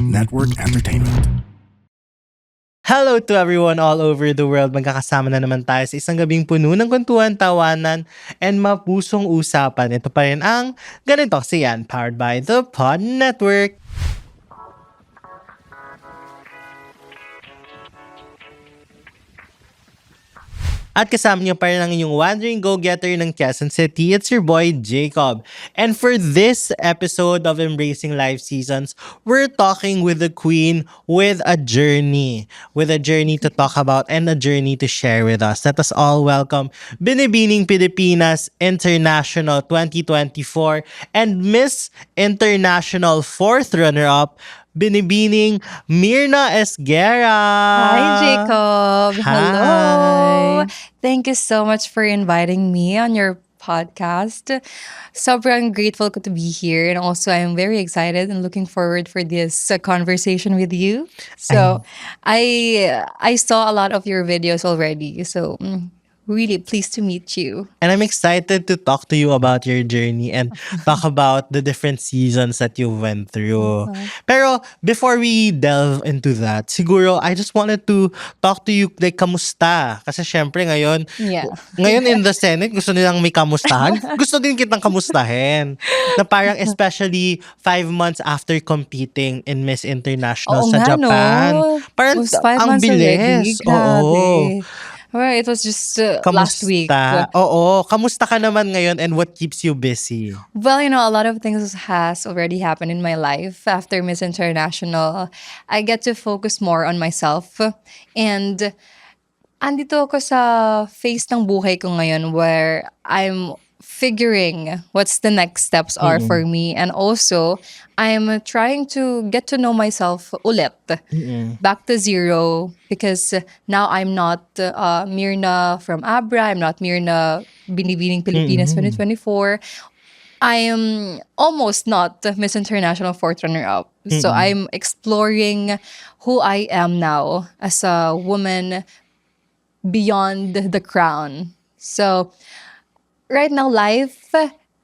Network Entertainment. Hello to everyone all over the world. Magkakasama na naman tayo sa isang gabing puno ng kwentuhan, tawanan, and mapusong usapan. Ito pa rin ang Ganito Kasi Yan, powered by the Pod Network. At kasama niyo pa rin ang inyong wandering go-getter ng Quezon City. It's your boy, Jacob. And for this episode of Embracing Life Seasons, we're talking with the Queen with a journey. With a journey to talk about and a journey to share with us. Let us all welcome Binibining Pilipinas International 2024 and Miss International 4th runner-up, Binibining Myrna Esguerra. Hi, Jacob. Hi. Hello. Thank you so much for inviting me on your podcast. Sobrang grateful ko to be here. And also, I'm very excited and looking forward for this conversation with you. So, I saw a lot of your videos already. So, really pleased to meet you. And I'm excited to talk to you about your journey and talk about the different seasons that you went through. Pero before we delve into that, siguro I just wanted to talk to you like kamusta? Kasi syempre ngayon, Yeah. ngayon in the Senate, gusto nilang may kamustahan. Gusto din kitang kamustahin. Na parang especially 5 months after coming in Miss International Oo sa nga, Japan. no? Parang It was 5 ang months already. bilis. Oo. Grabe. Well, it was just last week. Oo. Kamusta ka naman ngayon and what keeps you busy? Well, a lot of things has already happened in my life after Miss International. I get to focus more on myself. And andito ako sa phase ng buhay ko ngayon where I'm figuring what's the next steps are for me. And also, I'm trying to get to know myself ulit. Back to zero. Because now I'm not Myrna from Abra. I'm not Myrna Binibining Pilipinas 2024. I am almost not Miss International 4th runner-up. So I'm exploring who I am now as a woman beyond the crown. So right now, life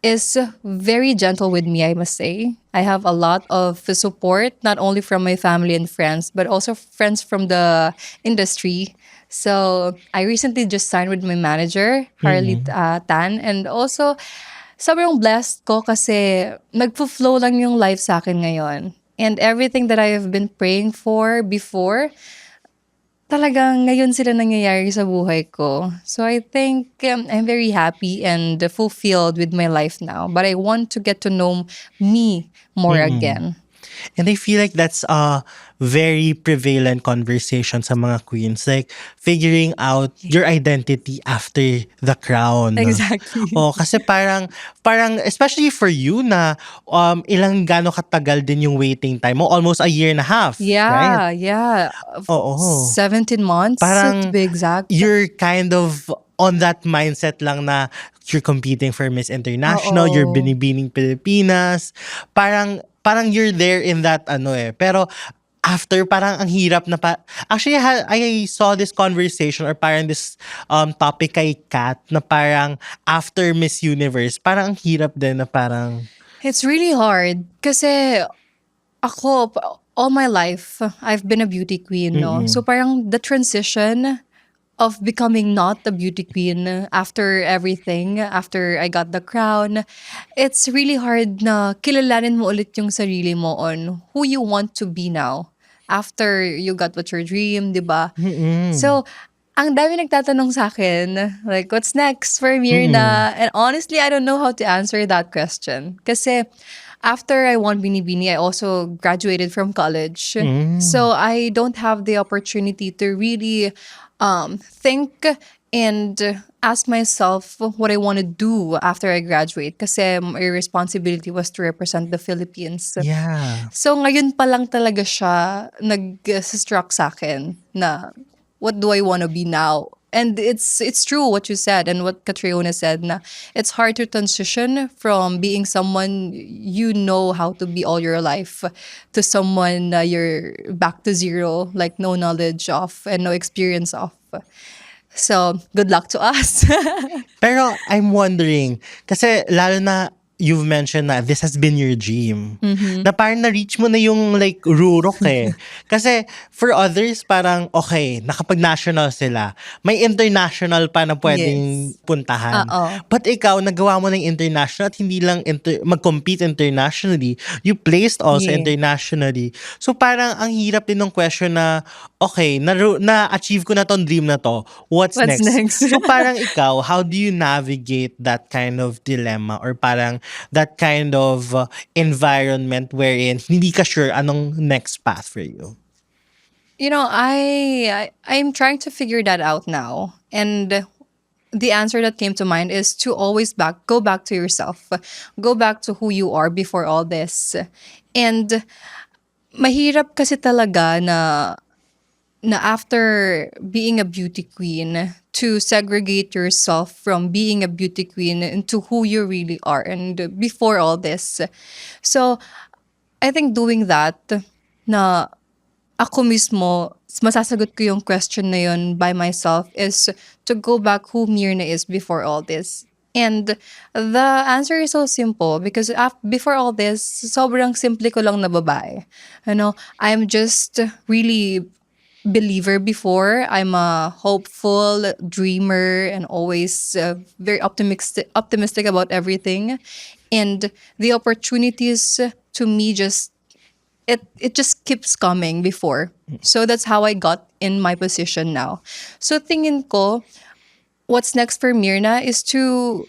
is very gentle with me, I must say. I have a lot of support, not only from my family and friends, but also friends from the industry. So I recently just signed with my manager, Harley Tan. And also, sobrang blessed ko kasi nagpo-flow lang yung life sa akin ngayon. And everything that I have been praying for before, talagang ngayon sila nangyayari sa buhay ko. So I think I'm very happy and fulfilled with my life now. But I want to get to know me more again. And I feel like that's a very prevalent conversation sa mga queens. Like, figuring out your identity after the crown. Exactly. Kasi parang, especially for you na gano'ng katagal din yung waiting time mo. Almost a year and a half. Yeah, Right? yeah. Oo. 17 months Parang to be exact. you're kind of on that mindset lang na you're competing for Miss International, Oo. you're Binibining Pilipinas. Parang you're there in that Pero after parang ang hirap na actually I saw this conversation or parang this topic kay Kat na parang after Miss Universe, parang ang hirap din na parang It's really hard kasi ako, all my life, I've been a beauty queen, no? So parang the transition of becoming not a beauty queen after everything, after I got the crown, it's really hard na kilalanin mo ulit yung sarili mo on who you want to be now after you got what your dream, di ba? So, ang dami nagtatanong sa akin, like, what's next for Myrna? And honestly, I don't know how to answer that question. Kasi after I won Binibini, I also graduated from college. So I don't have the opportunity to really think and ask myself what I want to do after I graduate. Kasi my responsibility was to represent the Philippines. yeah. So ngayon pa lang talaga siya nag-struck sa akin na what do I want to be now? And it's true what you said and what Catriona said na it's hard to transition from being someone you know how to be all your life to someone you're back to zero, like no knowledge of and no experience of. So, good luck to us. Pero I'm wondering, kasi lalo na you've mentioned na this has been your dream. Mhm. Na parang na-reach mo na yung like rurok eh. Kasi for others, parang okay, nakapag-national sila. May international pa na pwedeng Yes. puntahan. Oo. But ikaw, nagawa mo ng international at hindi lang mag-compete internationally. You placed also Yeah. internationally. So parang ang hirap din ng question na, okay, na-achieve ko na tong dream na to. What's What's next? next? So parang ikaw, how do you navigate that kind of dilemma or parang that kind of environment wherein hindi ka sure anong next path for you? You know, I'm trying to figure that out now. And the answer that came to mind is to always go back to yourself. Go back to who you are before all this. And mahirap kasi talaga na after being a beauty queen to segregate yourself from being a beauty queen into who you really are and before all this. So, I think doing that na ako mismo, masasagot ko yung question na yun by myself is to go back who Mirna is before all this. And the answer is so simple because before all this, sobrang simple ko lang na babae. I'm just really believer before. I'm a hopeful dreamer and always very optimistic about everything. And the opportunities to me it just keeps coming before. So that's how I got in my position now. So tingin ko, what's next for Mirna is to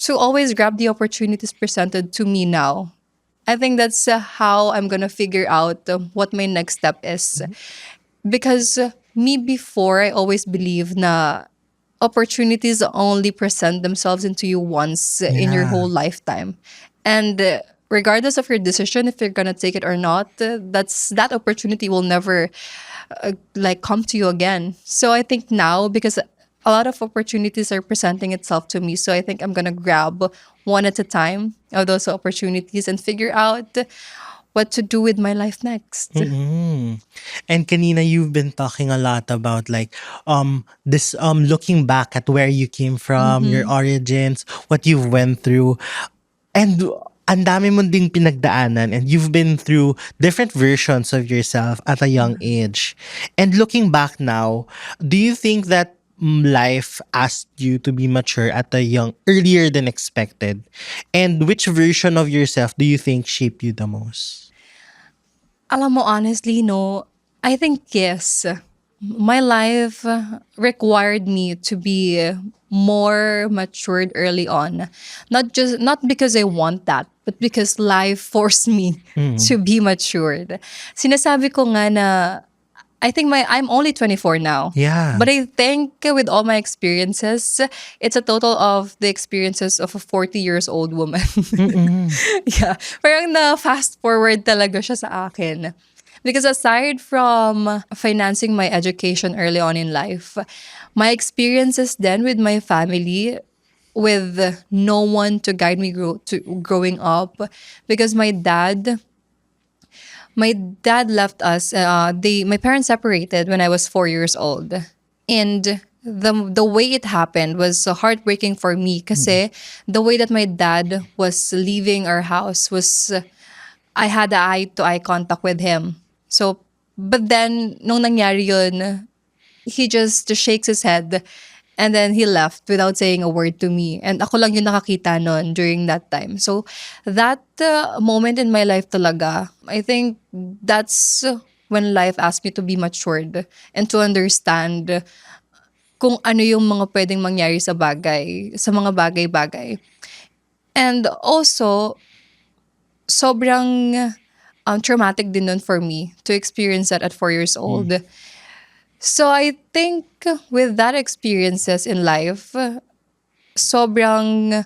always grab the opportunities presented to me now. I think that's how I'm gonna figure out what my next step is. Because me before, I always believe na opportunities only present themselves into you once in your Yeah. whole lifetime. And regardless of your decision, if you're gonna take it or not, that opportunity will never like come to you again. So I think now, because a lot of opportunities are presenting itself to me, so I think I'm gonna grab one at a time of those opportunities and figure out what to do with my life next. Mm. And kanina you've been talking a lot about like this looking back at where you came from, your Mhm. origins, what you've went through. And ang dami mo ding pinagdaanan and you've been through different versions of yourself at a young age. And looking back now, do you think that life asked you to be mature at a young earlier than expected? And which version of yourself do you think shaped you the most? Alam mo, honestly, no, I think yes. My life required me to be more matured early on. Not because I want that, but because life forced me to be matured. Sinasabi ko nga na I think I'm only 24 now. Yeah. But I think with all my experiences, it's a total of the experiences of a 40 years old woman. Yeah. Parang na fast forward talaga siya sa akin. Because aside from financing my education early on in life, my experiences then with my family, with no one to guide me growing up, because my dad left us. My parents separated when I was 4 years old, and the way it happened was so heartbreaking for me. Kasi the way that my dad was leaving our house was, I had eye to eye contact with him. So, but then nung nangyari yun, he just shakes his head and then he left without saying a word to me. And ako lang yung nakakita nun during that time. So that moment in my life talaga, I think that's when life asked me to be matured and to understand kung ano yung mga pwedeng mangyari sa mga bagay-bagay. And also, sobrang traumatic din nun for me to experience that at 4 years old. So I think with that experiences in life, sobrang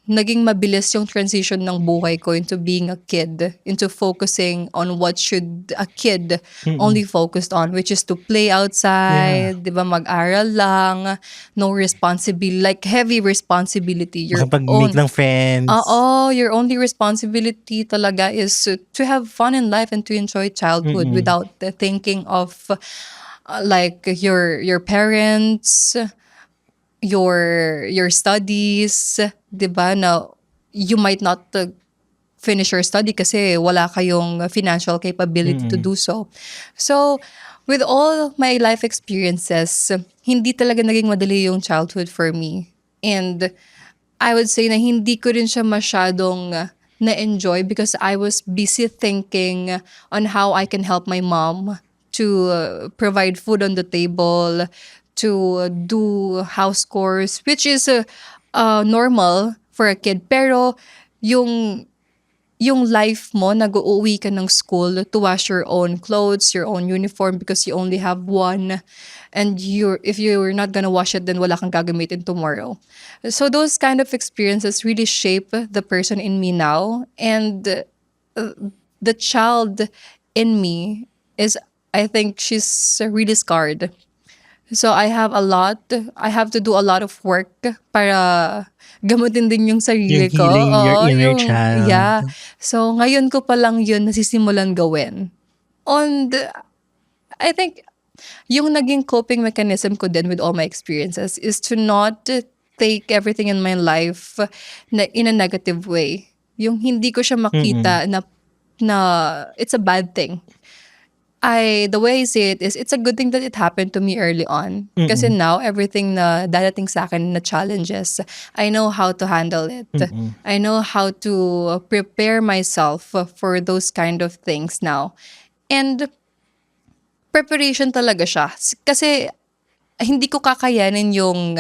naging mabilis yung transition ng buhay ko into being a kid, into focusing on what should a kid only focused on, which is to play outside, di ba, mag-aral lang, no responsibility, like heavy responsibility. Makapag-make ng friends. Your only responsibility talaga is to have fun in life and to enjoy childhood without thinking of like your parents, your studies, 'di ba? Na you might not finish your study kasi wala kayong financial capability to Mm. do so. So, with all my life experiences, hindi talaga naging madali yung childhood for me. And I would say na hindi ko rin siya masyadong na-enjoy because I was busy thinking on how I can help my mom to provide food on the table, to do house chores, which is normal for a kid. Pero yung yung life mo, nag-uuwi ka ng school to wash your own clothes, your own uniform because you only have one. And if you're not gonna wash it, then wala kang gagamitin tomorrow. So those kind of experiences really shape the person in me now. And the child in me is, I think she's really scarred. So I have to do a lot of work para gamutin din yung You're sarili ko. healing your Oo, inner child. yeah. So ngayon ko pa lang yun nasisimulan gawin. And I think yung naging coping mechanism ko din with all my experiences is to not take everything in my life in a negative way. Yung hindi ko siya makita na it's a bad thing. The way I see it is, it's a good thing that it happened to me early on. Kasi now, everything na dadating sa akin na challenges, I know how to handle it. I know how to prepare myself for those kind of things now. And preparation talaga siya. Kasi hindi ko kakayanin yung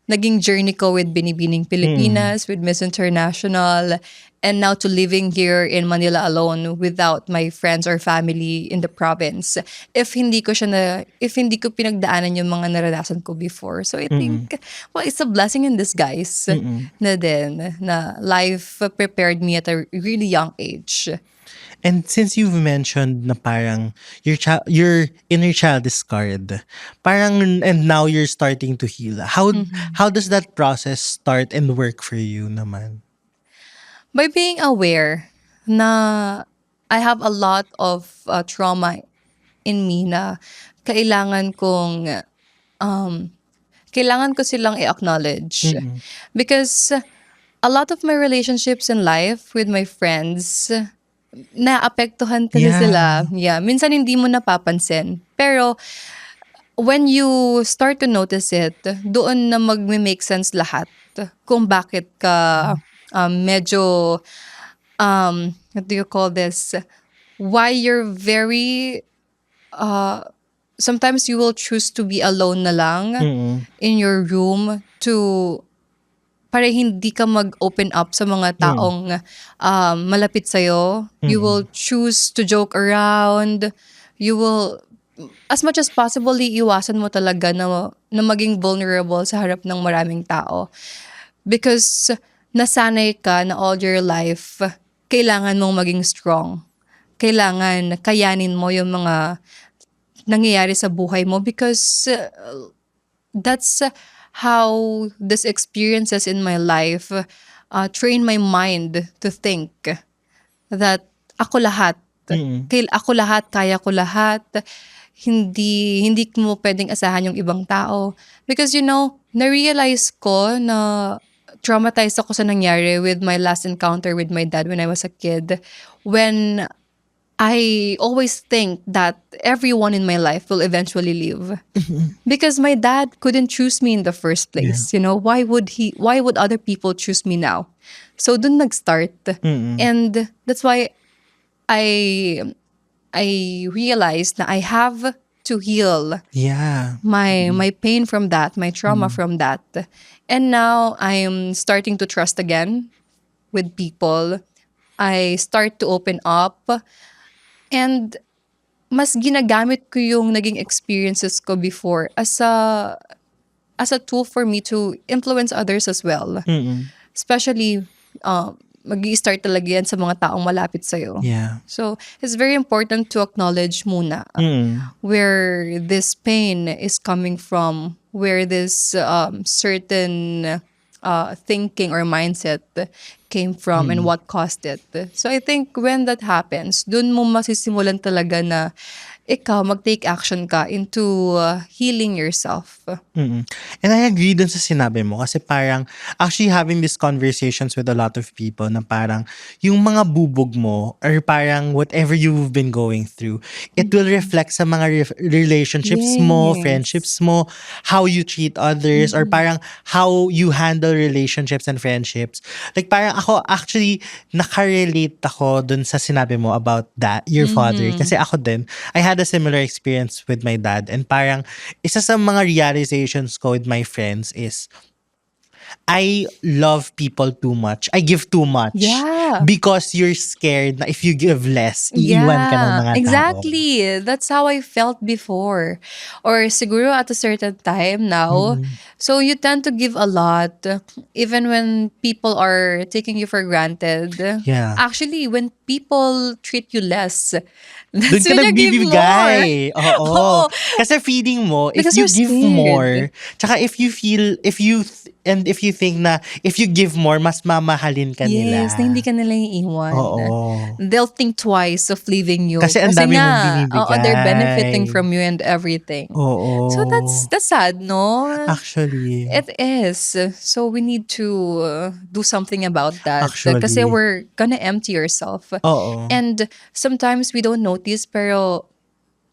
naging journey ko with Binibining Pilipinas, with Miss International, and now to living here in Manila alone without my friends or family in the province. If hindi ko pinagdaanan yung mga naranasan ko before. So I think, well, it's a blessing in disguise na din, na life prepared me at a really young age. And since you've mentioned na parang your inner child is scarred, parang and now you're starting to heal. How does that process start and work for you naman? By being aware na I have a lot of trauma in me na kailangan ko silang i-acknowledge. Because a lot of my relationships in life with my friends, naapektuhan kasi Yeah. sila. Yeah, minsan hindi mo napapansin. Pero when you start to notice it, doon na magme-make sense lahat kung bakit ka medyo what do you call this? Why you're very sometimes you will choose to be alone na lang in your room to para hindi ka mag-open up sa mga taong malapit sa'yo. You will choose to joke around. You will, as much as possible, iiwasan mo talaga na maging vulnerable sa harap ng maraming tao. Because nasanay ka na all your life, kailangan mong maging strong. Kailangan kayanin mo yung mga nangyayari sa buhay mo because that's how these experiences in my life train my mind to think that ako lahat. Ako lahat, kaya ko lahat. Hindi mo pwedeng asahan yung ibang tao. Because na-realize ko na traumatized ako sa nangyari with my last encounter with my dad when I was a kid. When I always think that everyone in my life will eventually leave. Because my dad couldn't choose me in the first place. Why would other people choose me now? So dun nag-start. And that's why I realized that I have to heal my pain from that, my trauma from that. And now I'm starting to trust again with people. I start to open up. And mas ginagamit ko yung naging experiences ko before as a tool for me to influence others as well. Especially, mag-i-start talaga yan sa mga taong malapit sa'yo. Yeah. So, it's very important to acknowledge muna where this pain is coming from, where this certain thinking or mindset came from and what caused it. So I think when that happens, dun mo masisimulan talaga na ikaw mag-take action ka into healing yourself. Mm. And I agree dun sa sinabi mo kasi parang actually having these conversations with a lot of people na parang yung mga bubog mo or parang whatever you've been going through, it will Mhm. reflect sa mga relationships mo, Yes. friendships mo, how you treat others, or Mhm. parang how you handle relationships and friendships. Like parang ako actually nakarelate ako dun sa sinabi mo about that, your father. Mhm. Kasi ako din, I had a similar experience with my dad and parang isa sa mga realizations ko with my friends is I love people too much. I give too much Yeah. because you're scared na if you give less, iiwan ka ng Yeah, mga tao. exactly. That's how I felt before. Or siguro at a certain time now. Mm. So you tend to give a lot, even when people are taking you for granted. Yeah. Actually, when people treat you less, Dun that's ka when you give more. nagbibigay. Oo. Oh, Kasi feeling mo, if because you you're give scared. more, tsaka if you think na if you give more, mas mamahalin ka Yes, na nila. hindi ka nila iiwan. Oo. They'll think twice of leaving you Kasi ang kasi dami mong nga, oo, they're benefiting binibigay. from you and everything. So Oo. that's sad, no? Actually. It is. So we need to do something about that kasi Actually. we're gonna empty yourself. Oo. And sometimes we don't notice pero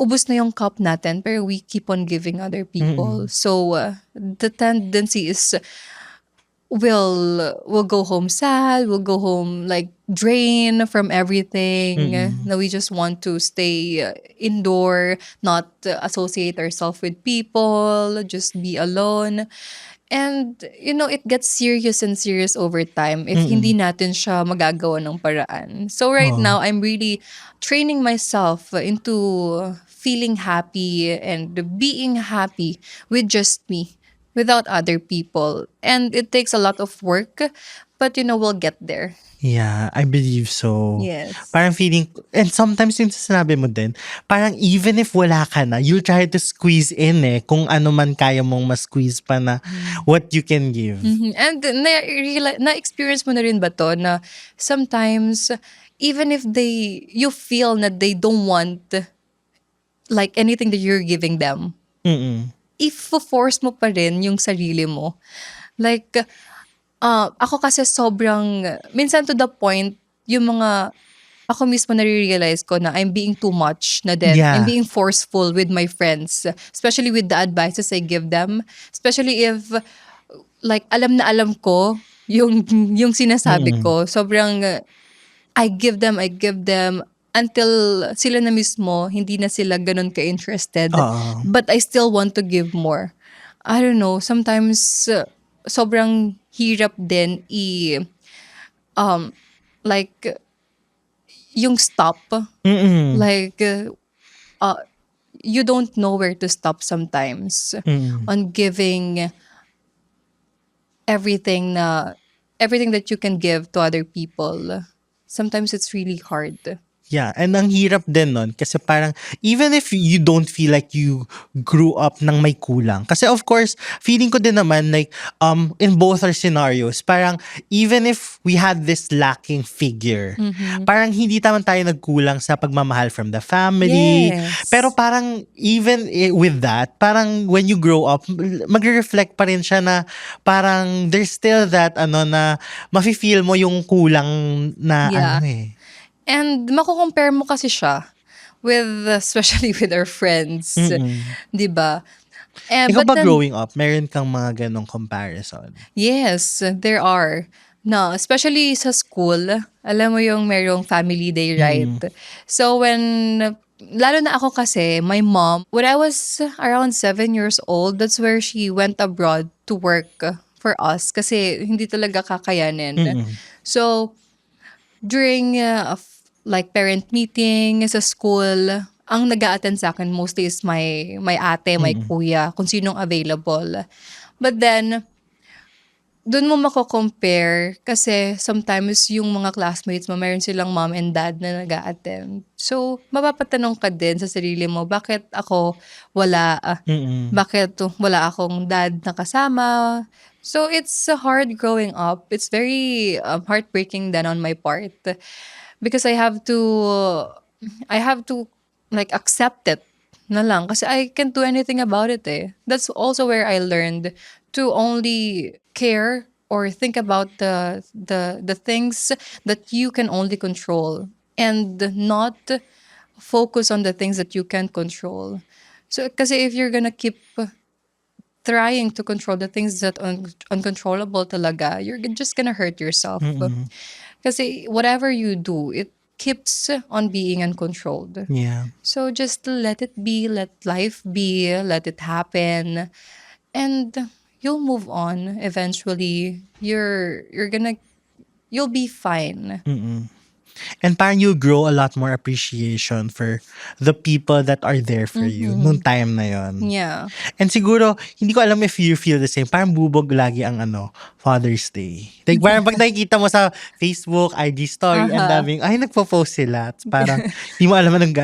ubos na yung cup natin pero we keep on giving other people. Mm. So the tendency is we'll go home sad, we'll go home like drained from everything. Mm. Now we just want to stay indoor, not associate ourselves with people, just be alone. And it gets serious and serious over time if hindi Mm. natin siya magagawa ng paraan. So right Oo. now, I'm really training myself into feeling happy and being happy with just me, without other people. And it takes a lot of work, but we'll get there. Yeah, I believe so. Yes. Parang feeling and sometimes yung sinabi mo din, parang even if wala ka na, you'll try to squeeze in kung ano man kaya mong ma-squeeze pa na what you can give. Mhm. And na-experience mo na rin ba to na sometimes, even if you feel na they don't want like anything that you're giving them, Mm. if force mo pa rin yung sarili mo. Like, ako kasi sobrang, minsan to the point, yung mga, ako mismo nare-realize ko na I'm being too much na din. I'm Yeah. being forceful with my friends, especially with the advices I give them. Especially if, like, alam na alam ko yung sinasabi Mm. ko. Sobrang, I give them until sila na mismo, hindi na sila ganun ka-interested. Oo. But I still want to give more. I don't know, sometimes sobrang hirap din like, yung stop. Mm. Like, you don't know where to stop sometimes Mm. on giving everything that you can give to other people. Sometimes it's really hard. Yeah, and ang hirap din nun kasi parang even if you don't feel like you grew up ng may kulang. Kasi of course, feeling ko din naman like in both our scenarios, parang even if we had this lacking figure, Mhm. parang hindi naman tayo nagkulang sa pagmamahal from the family. Pero Yes. parang even with that, parang when you grow up, magre-reflect pa rin siya na parang there's still that na mafe-feel mo yung kulang na Yeah. eh. And mako-compare mo kasi siya with, especially with our friends, Mm. 'di ba? Ikaw But ba then, growing up, meron kang mga ganong comparison? yes, there are. No, especially sa school, alam mo yung merong family day, right? Mm. So lalo na ako kasi, my mom, when I was around 7 years old, that's where she went abroad to work for us kasi hindi talaga kakayanin. Mm. So, during like parent meeting sa school, ang nag-a-attend sa akin mostly is my ate, my Mm. kuya, kung sinong available. But then, dun mo mako-compare kasi sometimes yung mga classmates mo, meron silang mom and dad na nag-a-attend. So, mapapatanong ka din sa sarili mo, bakit ako wala? Mm. Bakit wala akong dad na kasama? So, it's hard growing up. It's very heartbreaking then on my part because I have to like accept it na lang kasi I can't do anything about it eh. That's also where I learned to only care or think about the things that you can only control and not focus on the things that you can't control. So kasi if you're gonna keep trying to control the things that uncontrollable talaga, you're just gonna hurt yourself. Mm-mm. Kasi whatever you do, it keeps on being uncontrolled. Yeah. So just let it be, let life be, let it happen, and you'll move on eventually. You'll be fine. Mm-mm. And parang you grow a lot more appreciation for the people that are there for you nung Mhm. time na yon. Yeah. And siguro, hindi ko alam if you feel the same. Parang bubog lagi ang Father's Day. Like parang pag nakikita mo sa Facebook, IG story, ang Uh-huh. daming, ay, nagpo-post sila. Tapos parang, hindi mo alam anong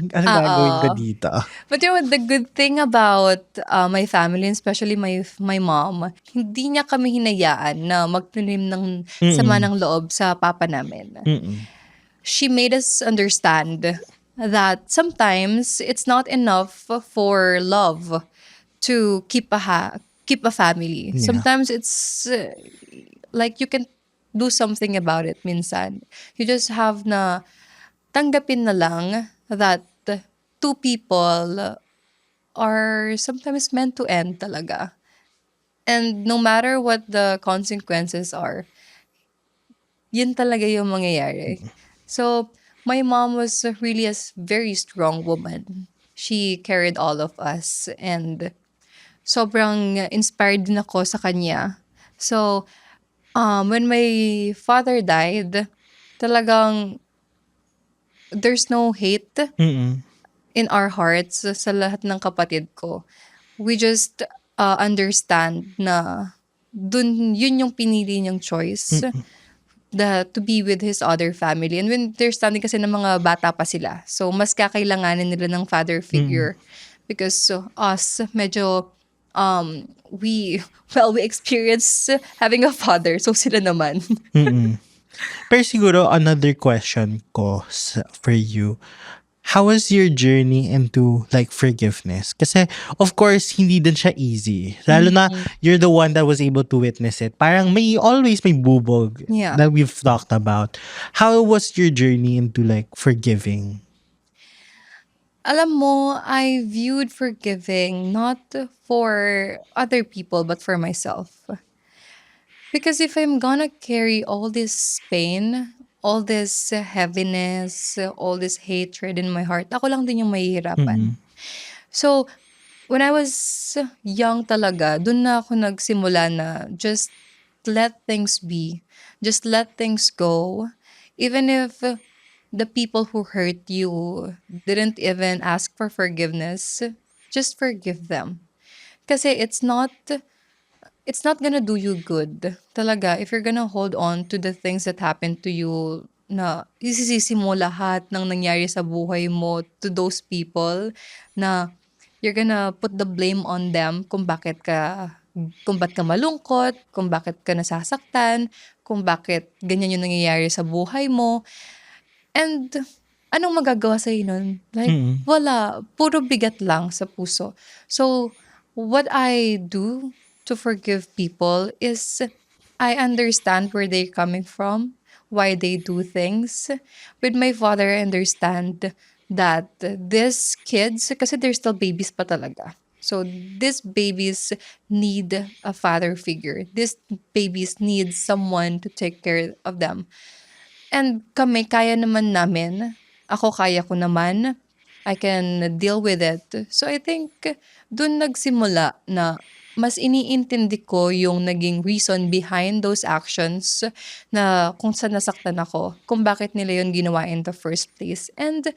gagawin ko Oo. dito. But you know, the good thing about my family, and especially my mom, hindi niya kami hinayaan na magtanim ng sama Mm-mm. ng loob sa papa namin. Mm-mm. She made us understand that sometimes it's not enough for love to keep a family. Yeah. Sometimes it's like you can do something about it minsan. You just have na tanggapin na lang that two people are sometimes meant to end talaga. And no matter what the consequences are, yun talaga yung mangyayari. So, my mom was really a very strong woman. She carried all of us and sobrang inspired din ako sa kanya. So, when my father died, talagang there's no hate Mm-mm. in our hearts sa lahat ng kapatid ko. We just understand na yun yung pinili niyang choice Mm-mm. to be with his other family. And when they're standing kasi ng mga bata pa sila. So, mas kakailanganin nila ng father figure. Because us, medyo, we experience having a father. So, sila naman. Mm-mm. Pero siguro, another question ko for you. How was your journey into like forgiveness? Kasi of course, hindi din siya easy. Lalo na you're the one that was able to witness it. Parang always may bubog Yeah. that we've talked about. How was your journey into like forgiving? Alam mo, I viewed forgiving not for other people, but for myself. Because if I'm gonna carry all this pain, all this heaviness, all this hatred in my heart, ako lang din yung mahihirapan. Mm-mm. So, when I was young talaga, dun na ako nagsimula na just let things be. Just let things go. Even if the people who hurt you didn't even ask for forgiveness, just forgive them. Kasi it's not gonna do you good. Talaga, if you're gonna hold on to the things that happened to you, na isisisi mo lahat ng nangyari sa buhay mo to those people, na you're gonna put the blame on them kung ba't ka malungkot, kung bakit ka nasasaktan, kung bakit ganyan yung nangyayari sa buhay mo. And anong magagawa sa'yo nun? Like, Mm-mm. wala. Puro bigat lang sa puso. So, what I do to forgive people is I understand where they're coming from, why they do things. With my father, I understand that these kids, kasi they're still babies pa talaga. So, these babies need a father figure. These babies need someone to take care of them. And kami, kaya naman namin. Ako, kaya ko naman. I can deal with it. So I think dun nagsimula na mas iniintindi ko yung naging reason behind those actions na kung saan nasaktan ako, kung bakit nila yun ginawa in the first place. And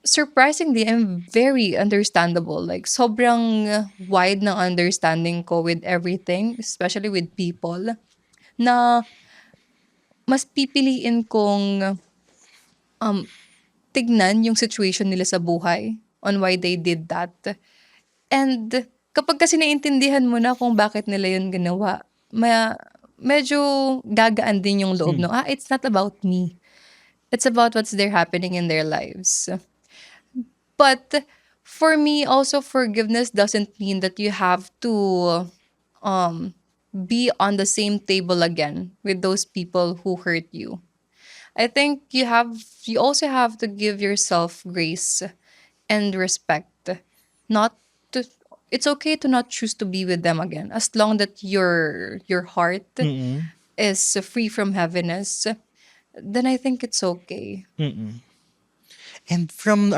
surprisingly, I'm very understandable. Like, sobrang wide ng understanding ko with everything, especially with people, na mas pipiliin kong tignan yung situation nila sa buhay on why they did that. And kapag kasi naintindihan mo na kung bakit nila yun ginawa, medyo gagaan din yung loob, no? It's not about me. It's about what's there happening in their lives. But for me, also forgiveness doesn't mean that you have to um be on the same table again with those people who hurt you. I think you also have to give yourself grace and respect. Not to It's okay to not choose to be with them again as long that your heart Mm-mm. is free from heaviness, then I think it's okay. Mm-mm. And from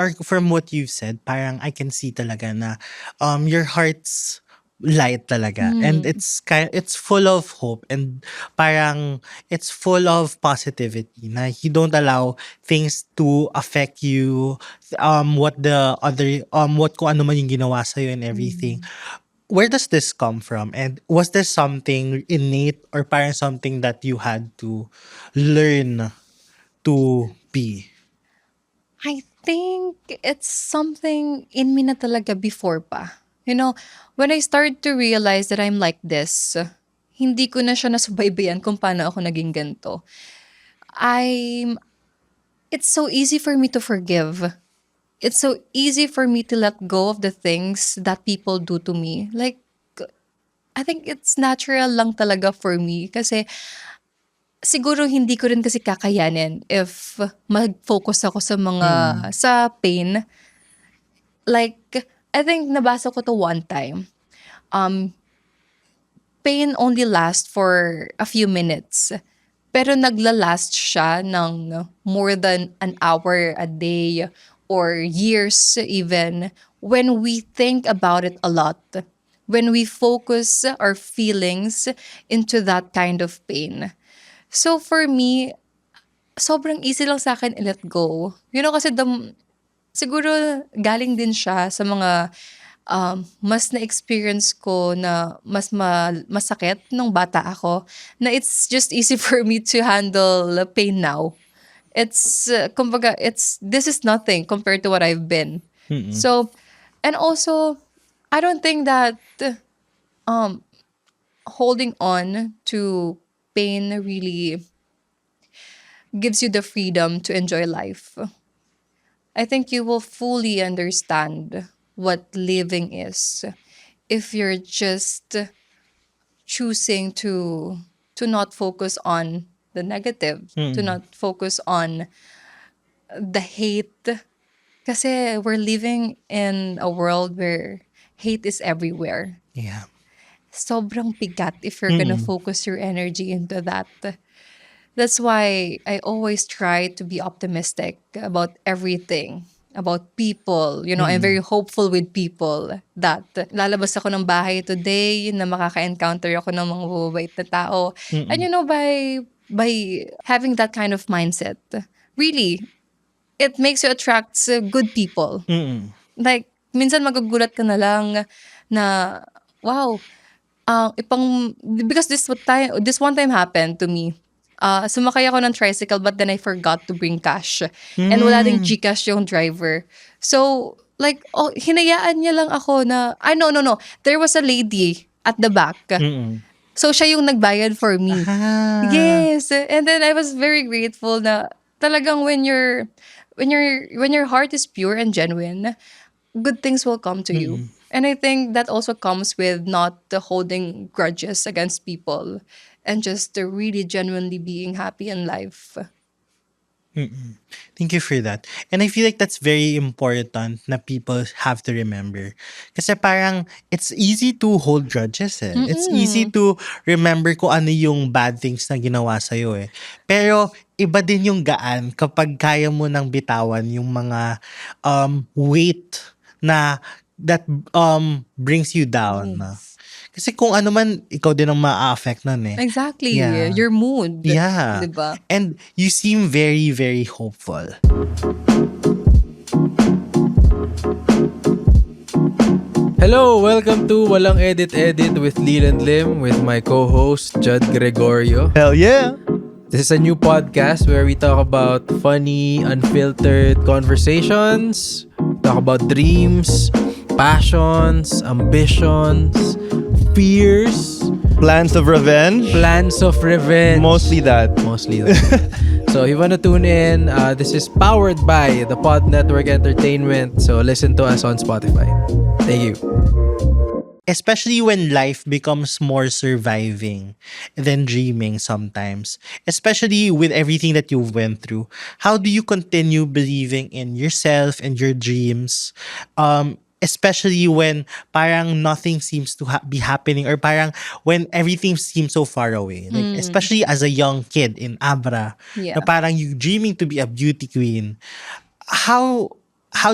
what you've said, parang I can see talaga na your heart's light talaga, and Mm. it's full of hope, and parang it's full of positivity na you don't allow things to affect you, what the other what kung ano man yung ginawa sa and everything. Mm. Where does this come from, and was there something innate or parang something that you had to learn to be? I think it's something in me na talaga before pa. You know, when I started to realize that I'm like this, hindi ko na siya nasubaybayan kung paano ako naging ganito. I'm It's so easy for me to forgive. It's so easy for me to let go of the things that people do to me. Like, I think it's natural lang talaga for me kasi siguro hindi ko rin kasi kakayanin if mag-focus ako Mm. sa pain. Like, I think nabasa ko to one time. Um, Pain only lasts for a few minutes. Pero naglalast siya ng more than an hour a day or years even when we think about it a lot. When we focus our feelings into that kind of pain. So for me, sobrang easy lang sa akin i-let go. You know, kasi siguro galing din siya sa mga mas na-experience ko na masakit nung bata ako, na it's just easy for me to handle pain now. Kumbaga, this is nothing compared to what I've been. Mm. So, and also, I don't think that um, holding on to pain really gives you the freedom to enjoy life. I think you will fully understand what living is if you're just choosing to not focus on the negative, to Mm. not focus on the hate. Kasi we're living in a world where hate is everywhere. Yeah. Sobrang bigat if you're gonna Mm. focus your energy into that. That's why I always try to be optimistic about everything, about people. You know, I'm Mm. very hopeful with people that lalabas ako ng bahay today na makaka-encounter ako ng mga mababait na tao. And Mm. you know, by having that kind of mindset, really, it makes you attract good people. Mm. Like, minsan magugulat ka na lang na, wow, because this one time happened to me. Sumakay ako ng tricycle but then I forgot to bring cash. And wala ding Hmm. GCash yung driver. So, like, hinayaan niya lang ako na, no. There was a lady at the back. Mm. So, siya yung nagbayad for me. Ah. Yes. And then I was very grateful na talagang when your heart is pure and genuine, good things will come to you. Mm. And I think that also comes with not holding grudges against people and just really genuinely being happy in life. Mm. Thank you for that. And I feel like that's very important na people have to remember. Kasi parang it's easy to hold grudges eh. It's easy Mm-mm. to remember kung ano yung bad things na ginawa sa'yo eh. Pero iba din yung gaan kapag kaya mo nang bitawan yung mga weight na that brings you down. Yes. Kasi kung ano man, ikaw din ang ma-affect nun eh. Exactly. Yeah. Your mood. Yeah. Diba? And you seem very, very hopeful. Hello, welcome to Walang Edit with Lil and Lim with my co-host Judd Gregorio. Hell yeah! This is a new podcast where we talk about funny, unfiltered conversations, talk about dreams, passions, ambitions, fears, Plans of revenge? plans of revenge. Mostly that. Mostly that. So if you want to tune in, this is powered by the Pod Network Entertainment. So listen to us on Spotify. Thank you. Especially when life becomes more surviving than dreaming sometimes. Especially with everything that you've went through. How do you continue believing in yourself and your dreams? Especially when parang nothing seems to be happening, or parang when everything seems so far away. Like, especially as a young kid in Abra, Yeah. na parang you dreaming to be a beauty queen. How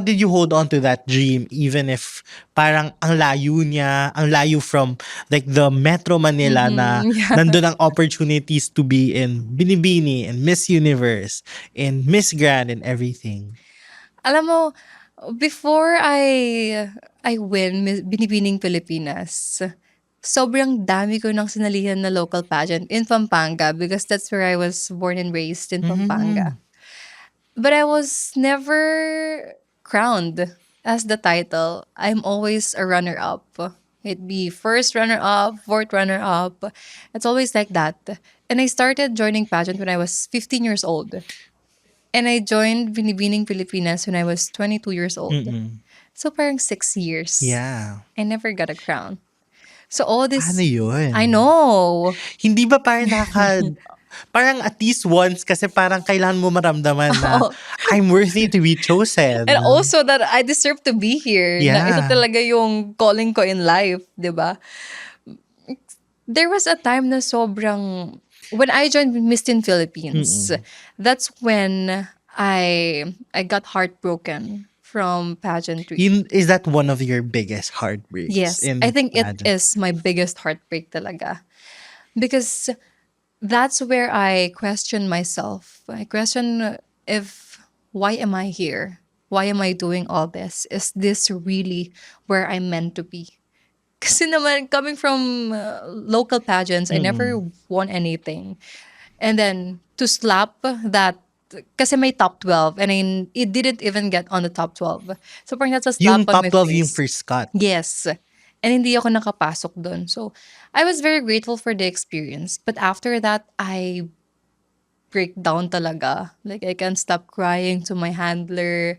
did you hold on to that dream even if parang ang layo from like the Metro Manila na Yeah. nandun ang opportunities to be in Binibini and Miss Universe and Miss Grand and everything. Alam mo, before I win Binibining Pilipinas, sobrang dami ko ng sinalihan na local pageant in Pampanga because that's where I was born and raised in Pampanga. But I was never crowned as the title. I'm always a runner-up. It'd be first runner-up, fourth runner-up. It's always like that. And I started joining pageant when I was 15 years old. And I joined Binibining Pilipinas when I was 22 years old. So parang 6 years. Yeah. I never got a crown. So all this... Ano yun? I know. Hindi ba parang parang at least once kasi parang kailangan mo maramdaman na I'm worthy to be chosen. And also that I deserve to be here. Na Yeah. ito talaga yung calling ko in life, di ba? There was a time na sobrang... When I joined Miss Teen Philippines, that's when I got heartbroken from pageantry. Is that one of your biggest heartbreaks? Yes, in I think pageant? it is my biggest heartbreak talaga. Because that's where I question myself. I question why am I here? Why am I doing all this? Is this really where I'm meant to be? Kasi naman, coming from local pageants, I never won anything. And then, to slap that, kasi may top 12, and it didn't even get on the top 12. So, parang that's a slap Yung on top my 12 face. yung first cut. Yes. And hindi ako nakapasok doon. So, I was very grateful for the experience. But after that, I break down talaga. Like, I can't stop crying to my handler.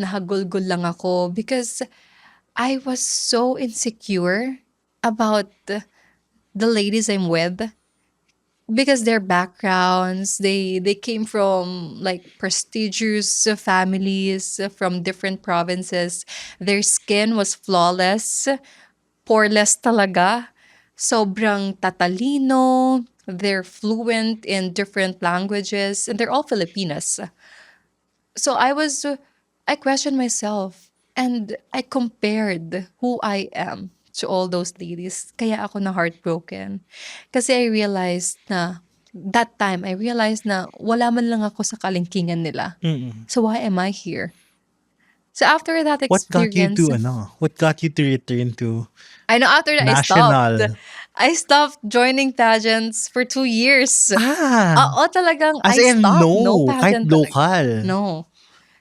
Nahagulgul lang ako because I was so insecure about the ladies I'm with. Because their backgrounds, they came from like prestigious families from different provinces. Their skin was flawless, poreless talaga. Sobrang tatalino. They're fluent in different languages, and they're all Filipinas. So I questioned myself, and I compared who I am to all those ladies. Kaya ako na heartbroken. Kasi I realized na, that time, I realized na wala man lang ako sa kalingkingan nila. So why am I here? So after that What got you experience, to What got you to return to I know after that national? I stopped joining pageants for 2 years. Ah, Oo, talagang as I in stopped. no, kahit pageant talaga. local. No.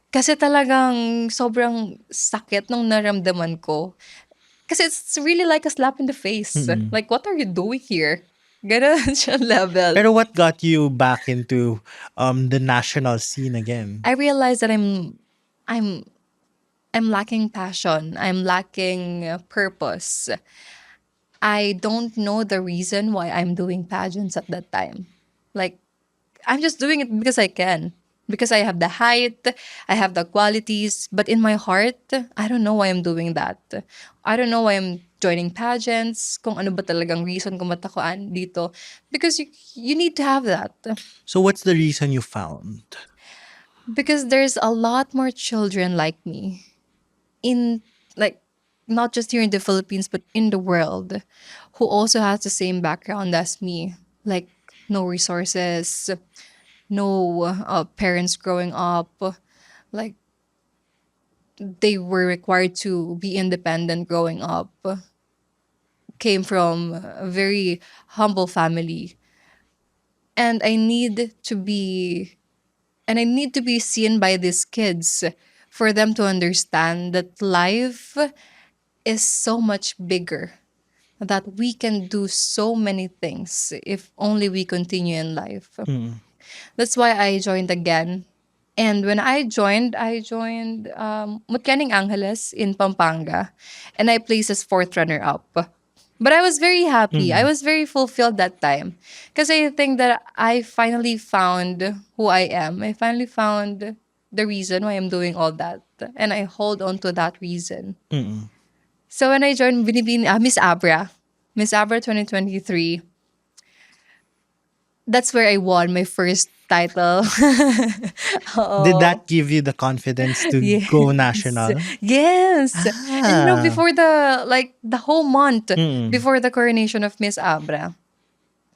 Kasi talagang sobrang sakit nung naramdaman ko. Kasi it's really like a slap in the face. Like, what are you doing here? Ganun siya level. Pero what got you back into the national scene again? I realized that I'm lacking passion. I'm lacking purpose. I don't know the reason why I'm doing pageants at that time. Like, I'm just doing it because I can. Because I have the height, I have the qualities, but in my heart, I don't know why I'm doing that. I don't know why I'm joining pageants, kung ano ba talagang reason kung ba't ako dito. Because you need to have that. So what's the reason you found? Because there's a lot more children like me in, like, not just here in the Philippines, but in the world, who also has the same background as me. Like, no resources, no parents growing up. Like, they were required to be independent growing up. Came from a very humble family. And I need to be seen by these kids for them to understand that life is so much bigger, that we can do so many things if only we continue in life. That's why I joined again. And when I joined Mutyaning Angeles in Pampanga, and I placed as fourth runner up. But I was very happy. I was very fulfilled that time because I think that I finally found who I am. I finally found the reason why I'm doing all that, and I hold on to that reason. Mm-mm. So when I joined Miss Abra 2023, that's where I won my first title. Did Oo. that give you the confidence to go national? Yes. And Ah. before the whole month Mm-mm. before the coronation of Miss Abra,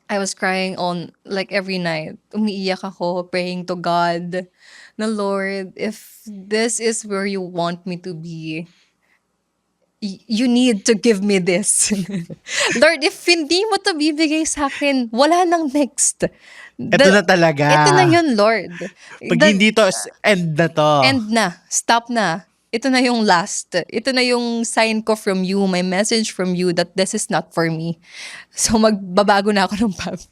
I was crying on like every night. Umiiyak ako, praying to God, na Lord, if this is where you want me to be, you need to give me this. Lord, if hindi mo to bibigay sa akin, wala nang next. Ito na talaga. Ito na yun, Lord. Pag hindi to, end na to. End na. Stop na. Ito na yung last. Ito na yung sign ko from you, my message from you that this is not for me. So magbabago na ako ng path.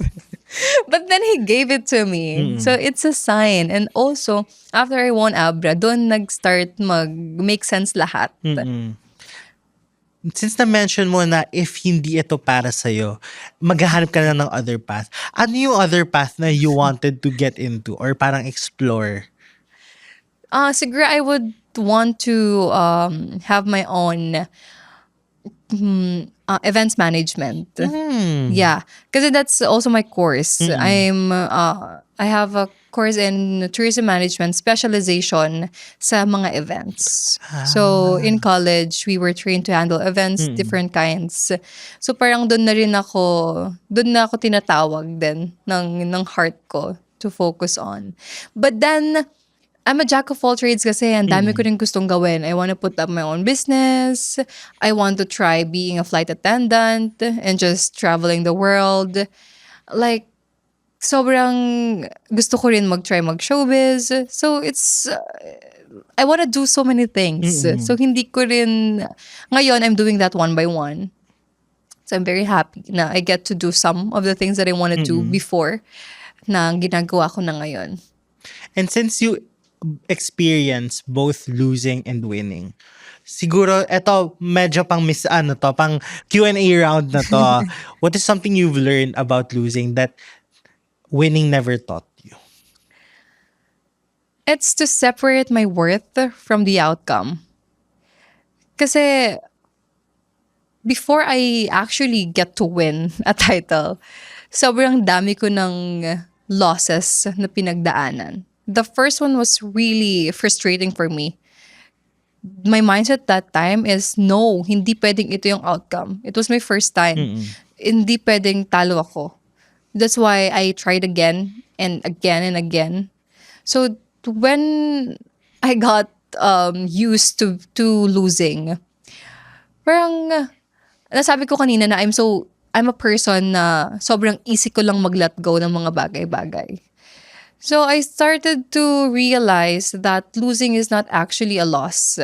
But then he gave it to me. So it's a sign. And also, after I won Abra, doon nag-start mag-make sense lahat. Mm-mm. Since na-mention mo na if hindi ito para sa'yo, maghahanap ka na ng other path. Ano yung other path na you wanted to get into or parang explore? Siguro I would want to have my own events management. Yeah, because that's also my course. I have a course in tourism management specialization sa mga events. So in college, we were trained to handle events, different kinds. So parang doon na ako tinatawag din ng heart ko to focus on. But then I'm a jack of all trades kasi ang dami ko rin gustong gawin. I want to put up my own business. I want to try being a flight attendant and just traveling the world. Like, sobrang gusto ko rin mag-try mag-showbiz. So, I want to do so many things. So, hindi ko rin, ngayon, I'm doing that one by one. So, I'm very happy na I get to do some of the things that I want to do before na ginagawa ko na ngayon. And since you experience both losing and winning, siguro eto medyo pang pang Q&A round na to. What is something you've learned about losing that winning never taught you? It's to separate my worth from the outcome. Kasi before I actually get to win a title, sobrang dami ko ng losses na pinagdaanan. The first one was really frustrating for me. My mindset that time is, no, hindi pwedeng ito yung outcome. It was my first time. Hindi pwedeng talo ako. That's why I tried again and again and again. So when I got used to losing, parang nasabi ko kanina na I'm a person na sobrang easy ko lang mag-let go ng mga bagay-bagay. So I started to realize that losing is not actually a loss.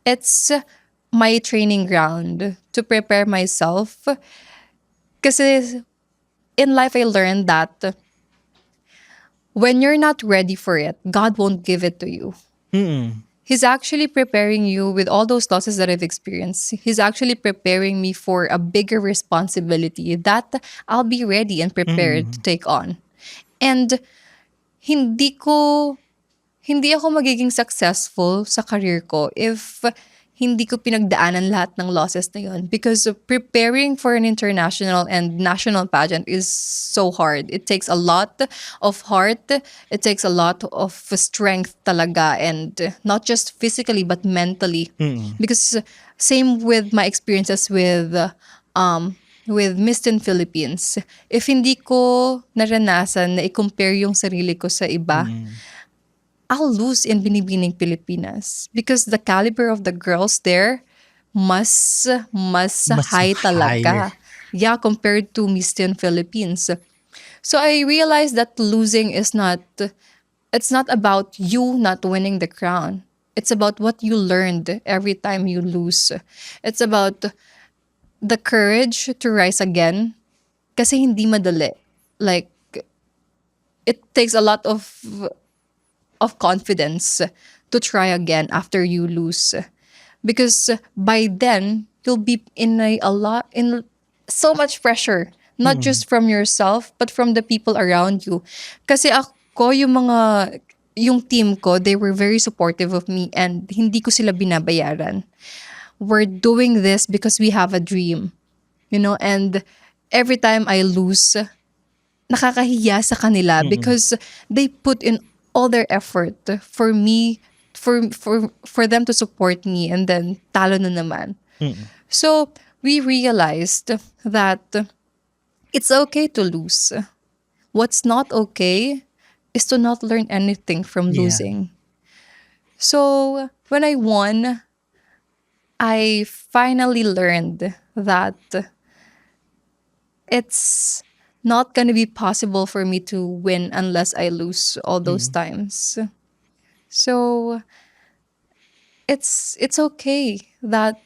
It's my training ground to prepare myself. Kasi in life, I learned that when you're not ready for it, God won't give it to you. He's actually preparing you with all those losses that I've experienced. He's actually preparing me for a bigger responsibility that I'll be ready and prepared to take on. And hindi ako magiging successful sa career ko if hindi ko pinagdaanan lahat ng losses na yun. Because preparing for an international and national pageant is so hard. It takes a lot of heart. It takes a lot of strength talaga. And not just physically, but mentally. Because same with my experiences with Miss Teen Philippines. If hindi ko naranasan na i-compare yung sarili ko sa iba, I'll lose in Binibining Pilipinas because the caliber of the girls there mas high talaga. higher. Yeah, compared to Miss Teen Philippines. So I realized that losing it's not about you not winning the crown. It's about what you learned every time you lose. It's about the courage to rise again kasi hindi madali. Like, it takes a lot of confidence to try again after you lose, because by then you'll be in so much pressure, not just from yourself but from the people around you. Kasi ako, yung team ko, they were very supportive of me and hindi ko sila binabayaran. We're doing this because we have a dream, and every time I lose, nakakahiya sa kanila because they put in all their effort for me, for them to support me, and then talo na naman. So we realized that it's okay to lose. What's not okay is to not learn anything from Yeah. losing. So when I won, I finally learned that it's not going to be possible for me to win unless I lose all those times. So it's okay that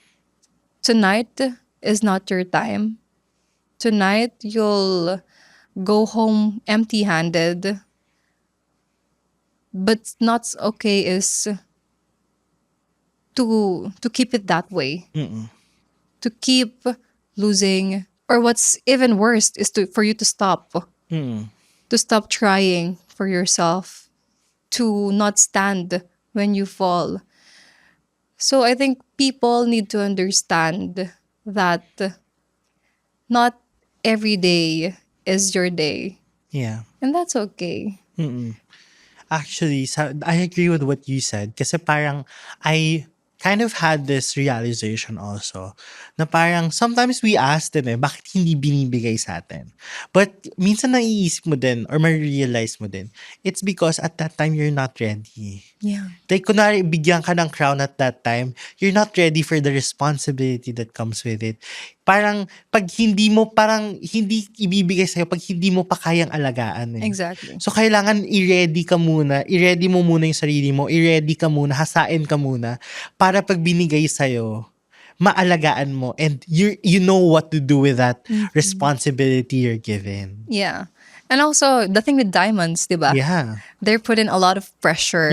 tonight is not your time. Tonight you'll go home empty-handed. But not okay is to keep it that way. To keep losing, or what's even worse is for you to stop. To stop trying for yourself, to not stand when you fall. So I think people need to understand that not every day is your day, Yeah. and that's okay. Actually, I agree with what you said kasi parang I kind of had this realization also na parang sometimes we ask them bakit hindi binibigay sa atin? But minsan naiisip mo din or ma-realize mo din, it's because at that time you're not ready. Yeah. Like, kunwari, bigyan ka ng crown at that time, you're not ready for the responsibility that comes with it. Parang, pag hindi mo, parang, hindi ibibigay sa'yo pag hindi mo pa kayang alagaan. Exactly. So, kailangan i-ready ka muna, i-ready mo muna yung sarili mo, i-ready ka muna, hasain ka muna, para pag binigay sa'yo, maalagaan mo and you know what to do with that responsibility you're given. Yeah. And also, the thing with diamonds, diba? Yeah. They're put in a lot of pressure,